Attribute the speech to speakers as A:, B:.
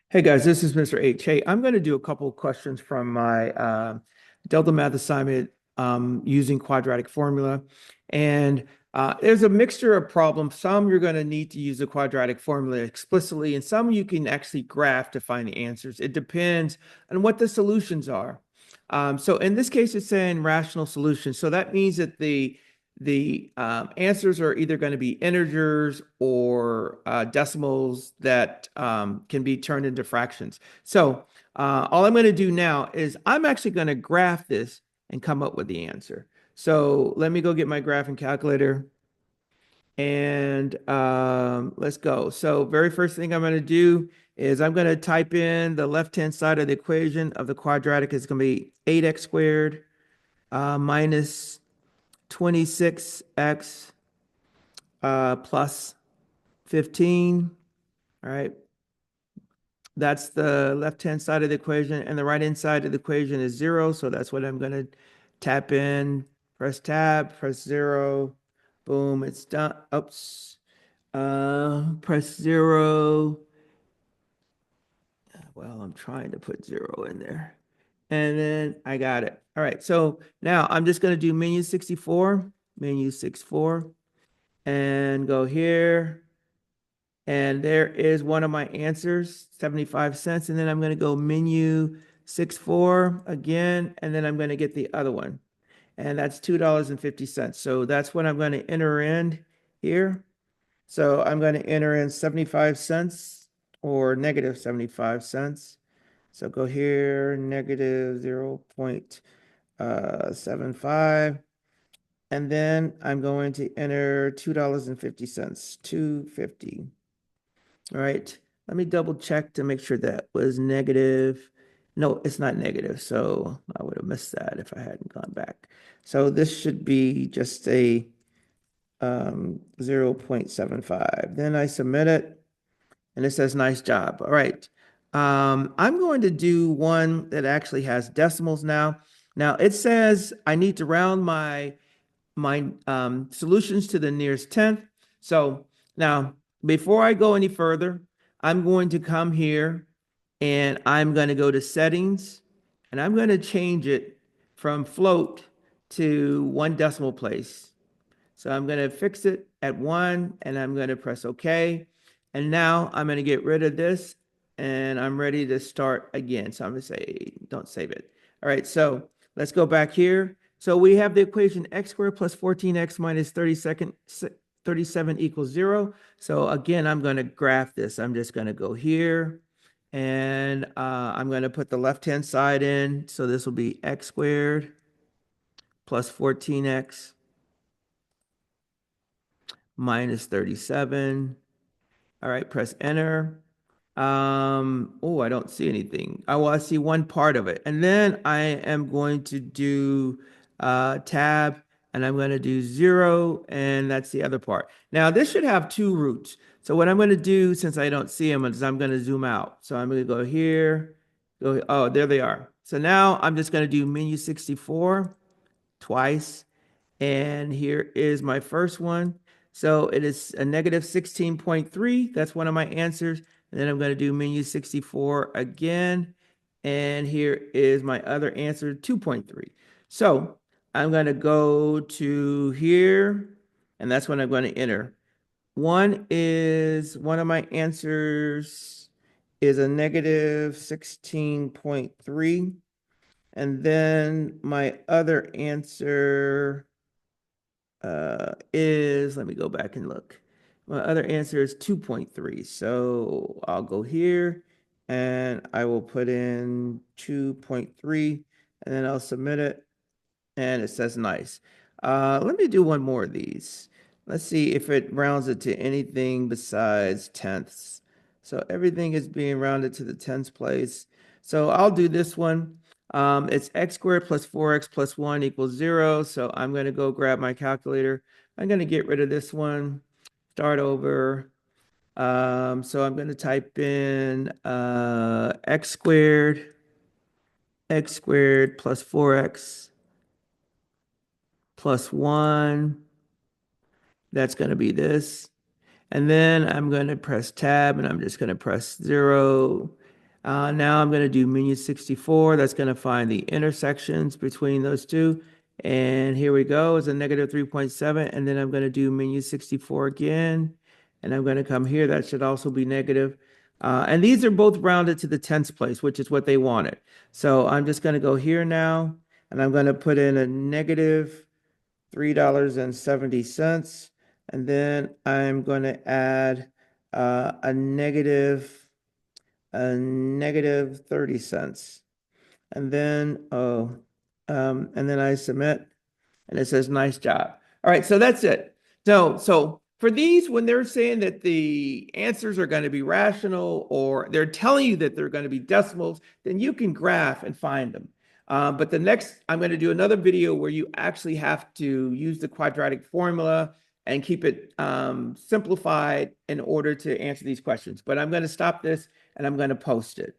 A: Hey guys, this is Mr. H. Hey, I'm going to do a couple of questions from my Delta Math assignment using quadratic formula. And there's a mixture of problems. Some you're going to need to use the quadratic formula explicitly, and some you can actually graph to find the answers. It depends on what the solutions are. So in this case, it's saying rational solutions. So that means that the answers are either going to be integers or decimals that can be turned into fractions. So all I'm going to do now is I'm actually going to graph this and come up with the answer. So let me go get my graphing calculator and let's go. So very first thing I'm going to do is I'm going to type in the left-hand side of the equation of the quadratic is going to be 8x squared minus 26x plus 15. All right. That's the left-hand side of the equation. And the right-hand side of the equation is 0. So that's what I'm going to tap in. Press tab, press 0. Boom, it's done. Oops. Press 0. Well, I'm trying to put 0 in there. And then I got it. All right. So now I'm just going to do menu 64, and go here. And there is one of my answers, 75 cents. And then I'm going to go menu 64 again, and then I'm going to get the other one. And that's $2.50. So that's what I'm going to enter in here. So I'm going to enter in 75 cents or negative 75 cents. So go here, negative 0.75. And then I'm going to enter $2.50, 250. All right, let me double check to make sure that was negative. No, it's not negative, so I would have missed that if I hadn't gone back. So this should be just a 0.75. Then I submit it, and it says nice job. All right. I'm going to do one that actually has decimals now. Now it says I need to round my solutions to the nearest tenth. So now, before I go any further, I'm going to come here and I'm going to go to settings and I'm going to change it from float to one decimal place. So I'm going to fix it at 1 and I'm going to press OK. And now I'm going to get rid of this and I'm ready to start again. So I'm going to say, don't save it. All right, so let's go back here. So we have the equation x squared plus 14x minus 37 equals 0. So again, I'm going to graph this. I'm just going to go here and I'm going to put the left-hand side in. So this will be x squared plus 14x minus 37. All right, press enter. Oh, I don't see anything. Well, I see one part of it. And then I am going to do tab and I'm going to do 0 and that's the other part. Now this should have two roots. So what I'm going to do since I don't see them is I'm going to zoom out. So I'm going to go here, oh, there they are. So now I'm just going to do menu 64 twice. And here is my first one. So it is a negative 16.3. That's one of my answers. And then I'm going to do menu 64 again. And here is my other answer, 2.3. So I'm going to go to here, and that's what I'm going to enter. One of my answers is a negative 16.3. And then my other answer let me go back and look. My other answer is 2.3. So I'll go here and I will put in 2.3 and then I'll submit it and it says nice. Let me do one more of these. Let's see if it rounds it to anything besides tenths. So everything is being rounded to the tenths place. So I'll do this one. It's x squared plus 4x plus 1 equals 0. So I'm going to go grab my calculator. I'm going to get rid of this one, start over. So I'm going to type in x squared plus 4x plus 1. That's going to be this. And then I'm going to press tab and I'm just going to press 0. Now I'm going to do menu 64. That's going to find the intersections between those two. And here we go. It's a negative 3.7. And then I'm going to do menu 64 again. And I'm going to come here. That should also be negative. And these are both rounded to the tens place, which is what they wanted. So I'm just going to go here now. And I'm going to put in a negative $3.70. And then I'm going to add a negative 30 cents. And then, and then I submit and it says, nice job. All right, so that's it. So for these, when they're saying that the answers are going to be rational or they're telling you that they're going to be decimals, then you can graph and find them. But the next, I'm going to do another video where you actually have to use the quadratic formula and keep it simplified in order to answer these questions. But I'm going to stop this and I'm going to post it.